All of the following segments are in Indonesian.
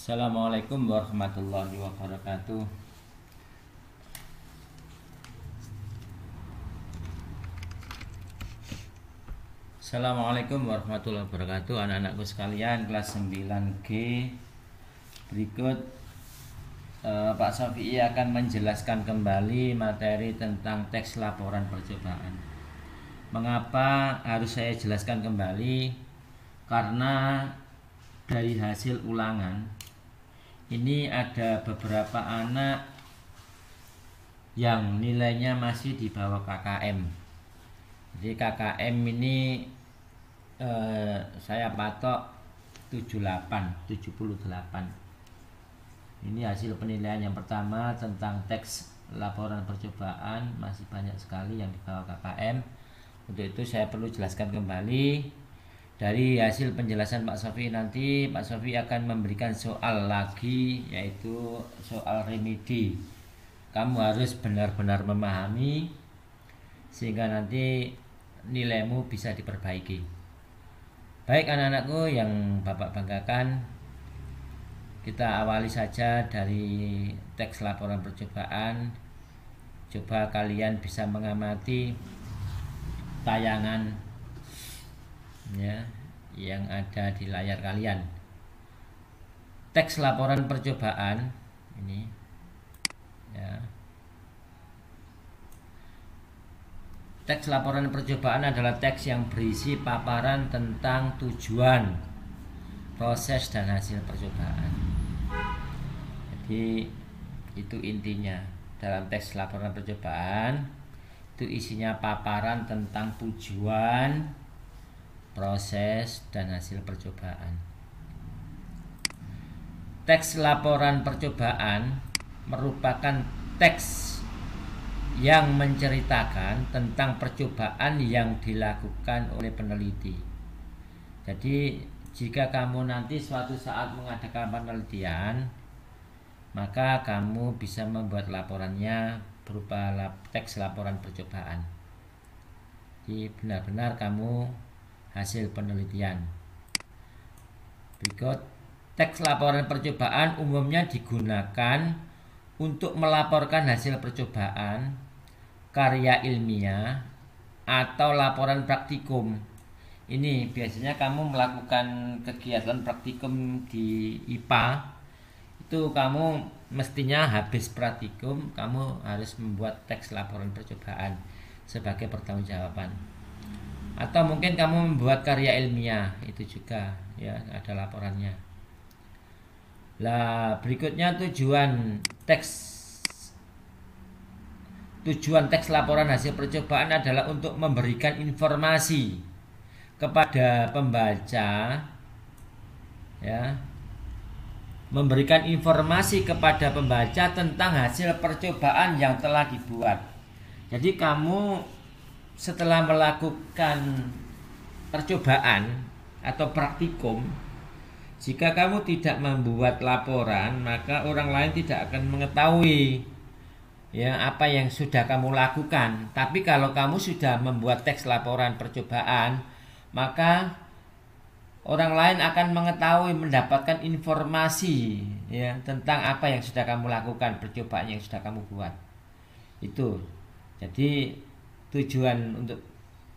Assalamualaikum warahmatullahi wabarakatuh. Assalamualaikum warahmatullahi wabarakatuh. Anak-anakku sekalian, kelas 9G. Berikut Pak Sofi akan menjelaskan kembali materi tentang teks laporan percobaan. Mengapa harus saya jelaskan kembali? Karena dari hasil ulangan ini ada beberapa anak yang nilainya masih di bawah KKM. Jadi KKM ini saya patok 78. Ini hasil penilaian yang pertama tentang teks laporan percobaan, masih banyak sekali yang di bawah KKM. Untuk itu saya perlu jelaskan kembali. Dari hasil penjelasan Pak Sofi nanti, Pak Sofi akan memberikan soal lagi, yaitu soal remedi. Kamu harus benar-benar memahami sehingga nanti nilaimu bisa diperbaiki. Baik anak-anakku yang Bapak banggakan, kita awali saja dari teks laporan percobaan. Coba kalian bisa mengamati tayangan ya yang ada di layar kalian. Teks laporan percobaan ini ya. Teks laporan percobaan adalah teks yang berisi paparan tentang tujuan, proses dan hasil percobaan. Jadi itu intinya dalam teks laporan percobaan, itu isinya paparan tentang tujuan, proses dan hasil percobaan. Teks laporan percobaan merupakan teks yang menceritakan tentang percobaan yang dilakukan oleh peneliti. Jadi jika kamu nanti suatu saat mengadakan penelitian, maka kamu bisa membuat laporannya berupa teks laporan percobaan. Jadi benar-benar kamu hasil penelitian. Berikut teks laporan percobaan umumnya digunakan untuk melaporkan hasil percobaan, karya ilmiah, atau laporan praktikum. Ini biasanya kamu melakukan kegiatan praktikum di IPA, itu kamu mestinya habis praktikum kamu harus membuat teks laporan percobaan sebagai pertanggungjawaban. Atau mungkin kamu membuat karya ilmiah, itu juga ya ada laporannya. Lah berikutnya tujuan teks laporan hasil percobaan adalah untuk memberikan informasi kepada pembaca ya. Memberikan informasi kepada pembaca tentang hasil percobaan yang telah dibuat. Jadi kamu setelah melakukan percobaan atau praktikum, jika kamu tidak membuat laporan, maka orang lain tidak akan mengetahui ya apa yang sudah kamu lakukan. Tapi kalau kamu sudah membuat teks laporan percobaan, maka orang lain akan mengetahui, mendapatkan informasi ya tentang apa yang sudah kamu lakukan, percobaan yang sudah kamu buat. Itu. Jadi tujuan untuk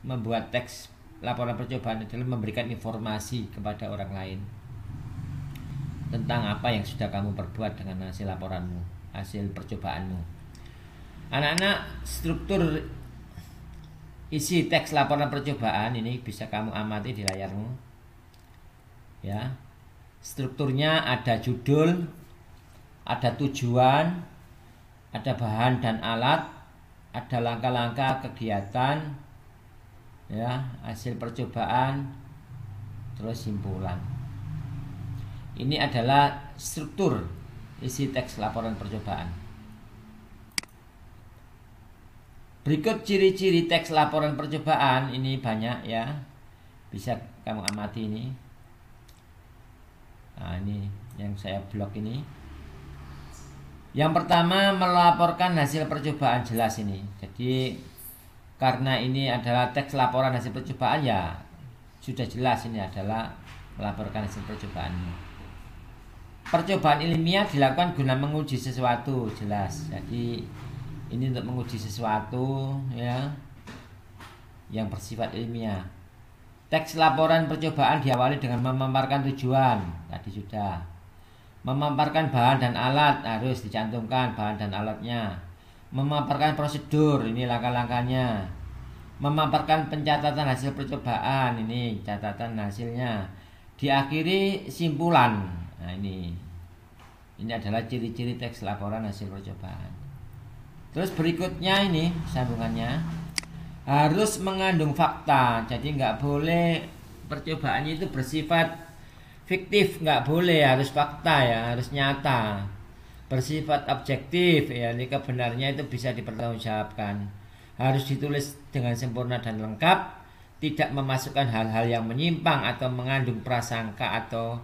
membuat teks laporan percobaan adalah memberikan informasi kepada orang lain tentang apa yang sudah kamu perbuat dengan hasil laporanmu, hasil percobaanmu. Anak-anak, struktur isi teks laporan percobaan ini bisa kamu amati di layarmu. Ya. Strukturnya ada judul, ada tujuan, ada bahan dan alat, ada langkah-langkah kegiatan ya, hasil percobaan, terus simpulan. Ini adalah struktur isi teks laporan percobaan. Berikut ciri-ciri teks laporan percobaan, ini banyak ya, bisa kamu amati ini. Nah, ini yang saya blok ini. Yang pertama, melaporkan hasil percobaan, jelas ini. Jadi karena ini adalah teks laporan hasil percobaan, ya sudah jelas ini adalah melaporkan hasil percobaanmu. percobaan ilmiah dilakukan guna menguji sesuatu, jelas. Jadi ini untuk menguji sesuatu ya yang bersifat ilmiah. Teks laporan percobaan diawali dengan memaparkan tujuan, tadi sudah. Memaparkan bahan dan alat, harus dicantumkan bahan dan alatnya. Memaparkan prosedur, ini langkah-langkahnya. Memaparkan pencatatan hasil percobaan, ini catatan hasilnya. Diakhiri simpulan. Nah, ini adalah ciri-ciri teks laporan hasil percobaan. Terus berikutnya ini sambungannya, harus mengandung fakta. Jadi nggak boleh percobaannya itu bersifat fiktif, nggak boleh, harus fakta ya, harus nyata. Bersifat objektif ya, ini kebenarannya itu bisa dipertanggungjawabkan. Harus ditulis dengan sempurna dan lengkap, tidak memasukkan hal-hal yang menyimpang atau mengandung prasangka atau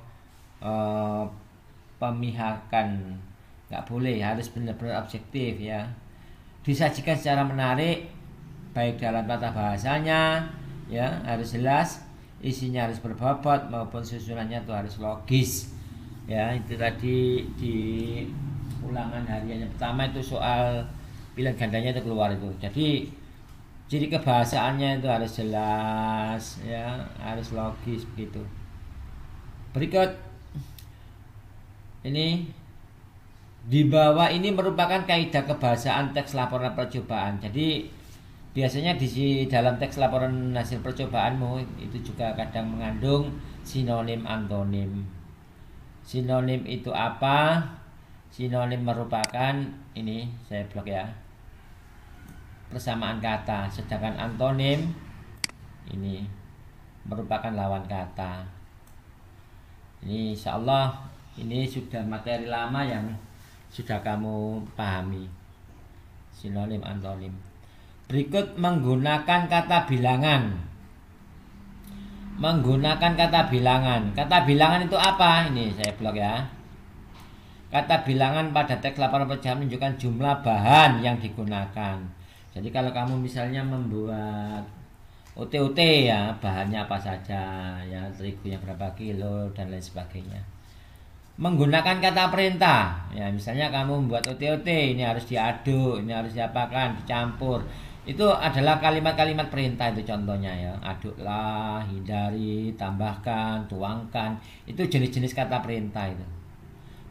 pemihakan. Nggak boleh, harus benar-benar objektif ya. Disajikan secara menarik, baik dalam tata bahasanya ya, harus jelas, isinya harus berbobot maupun susunannya itu harus logis ya. Itu tadi di ulangan harian yang pertama itu soal pilihan gandanya itu keluar itu. Jadi ciri kebahasaannya itu harus jelas ya, harus logis begitu. Berikut ini di bawah ini merupakan kaidah kebahasaan teks laporan percobaan. Jadi biasanya di dalam teks laporan hasil percobaanmu itu juga kadang mengandung sinonim antonim. Sinonim itu apa? Sinonim merupakan, ini saya blok ya, persamaan kata. Sedangkan antonim ini merupakan lawan kata. Ini insyaallah ini sudah materi lama yang sudah kamu pahami. Sinonim antonim. Berikut menggunakan kata bilangan. Menggunakan kata bilangan. Kata bilangan itu apa? Ini saya blok ya. Kata bilangan pada teks laporan percobaan menunjukkan jumlah bahan yang digunakan. Jadi kalau kamu misalnya membuat OTOT ya, bahannya apa saja ya, terigunya berapa kilo dan lain sebagainya. Menggunakan kata perintah ya, misalnya kamu membuat OTOT, ini harus diaduk, ini harus diapakan, dicampur. Itu adalah kalimat-kalimat perintah, itu contohnya ya. Aduklah, hindari, tambahkan, tuangkan. Itu jenis-jenis kata perintah itu.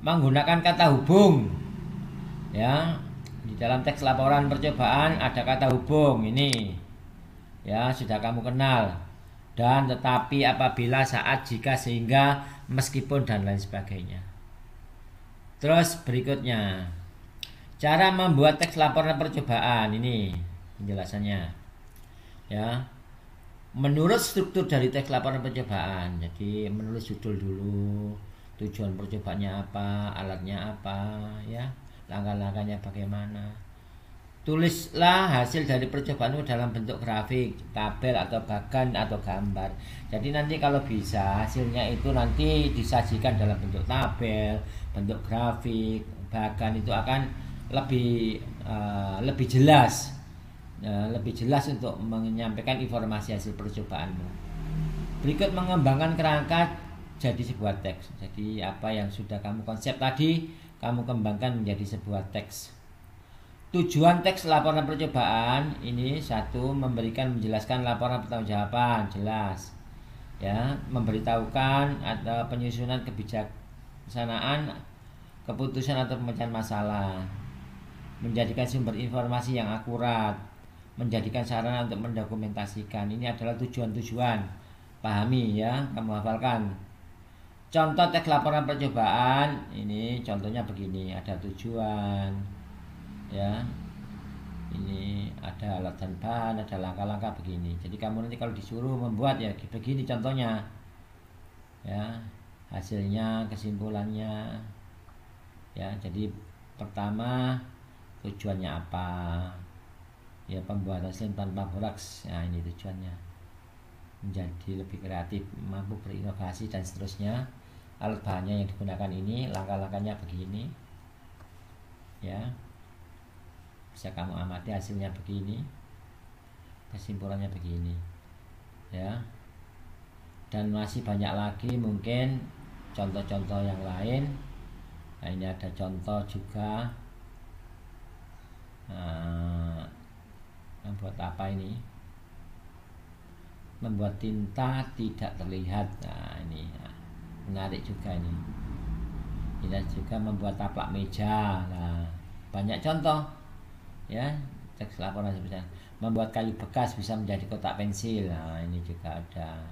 Menggunakan kata hubung ya, di dalam teks laporan percobaan ada kata hubung ini ya, sudah kamu kenal. Dan tetapi, apabila, saat, jika, sehingga, meskipun dan lain sebagainya. Terus berikutnya, cara membuat teks laporan percobaan, ini penjelasannya ya. Menurut struktur dari teks laporan percobaan, jadi menulis judul dulu, tujuan percobaannya apa, alatnya apa ya, langkah-langkahnya bagaimana. Tulislah hasil dari percobaanmu dalam bentuk grafik, tabel atau bahkan atau gambar. Jadi nanti kalau bisa hasilnya itu nanti disajikan dalam bentuk tabel, bentuk grafik, bahkan itu akan lebih jelas, lebih jelas untuk menyampaikan informasi hasil percobaanmu. Berikut mengembangkan kerangka jadi sebuah teks. Jadi apa yang sudah kamu konsep tadi, kamu kembangkan menjadi sebuah teks. Tujuan teks laporan percobaan ini, satu, memberikan, menjelaskan laporan pertanggungjawaban, jelas ya, memberitahukan atau penyusunan kebijaksanaan, keputusan atau pemecahan masalah, menjadikan sumber informasi yang akurat, menjadikan sarana untuk mendokumentasikan. Ini adalah tujuan-tujuan, pahami ya, kamu hafalkan. Contoh teks laporan percobaan ini contohnya begini, ada tujuan ya, ini ada alat dan bahan, ada langkah-langkah begini. Jadi kamu nanti kalau disuruh membuat ya begini contohnya ya, hasilnya, kesimpulannya ya. Jadi pertama tujuannya apa ya, pembuatan slim tanpa boraks. Nah ini tujuannya, menjadi lebih kreatif, mampu berinovasi dan seterusnya. Alat bahannya yang digunakan ini, langkah-langkahnya begini ya, bisa kamu amati, hasilnya begini, kesimpulannya begini ya. Dan masih banyak lagi mungkin contoh-contoh yang lain Nah, ini ada contoh juga. Membuat apa ini? Membuat tinta tidak terlihat. Nah, ini menarik juga ini. Kita juga membuat taplak meja. Nah, banyak contoh ya. Teks laporan sebesar membuat kayu bekas bisa menjadi kotak pensil. Nah, ini juga ada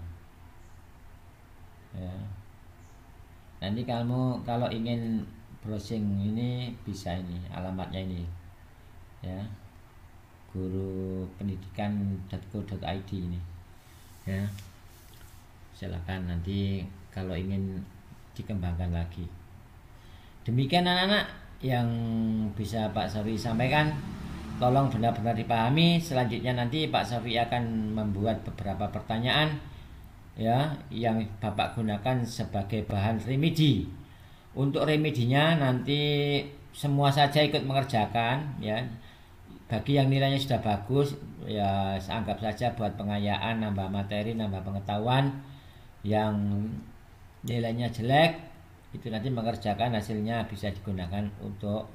ya. Nanti kamu kalau ingin browsing ini bisa, ini alamatnya ini ya, gurupendidikan.co.id ini ya. Silakan nanti kalau ingin dikembangkan lagi. Demikian anak-anak yang bisa Pak Safi sampaikan. Tolong benar-benar dipahami. Selanjutnya nanti Pak Safi akan membuat beberapa pertanyaan ya yang Bapak gunakan sebagai bahan remedi. Untuk remedinya nanti semua saja ikut mengerjakan ya. Bagi yang nilainya sudah bagus ya anggap saja buat pengayaan, nambah materi, nambah pengetahuan. Yang nilainya jelek itu nanti mengerjakan, hasilnya bisa digunakan untuk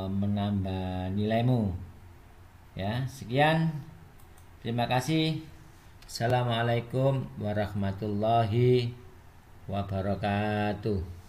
menambah nilaimu ya. Sekian, terima kasih. Assalamualaikum warahmatullahi wabarakatuh.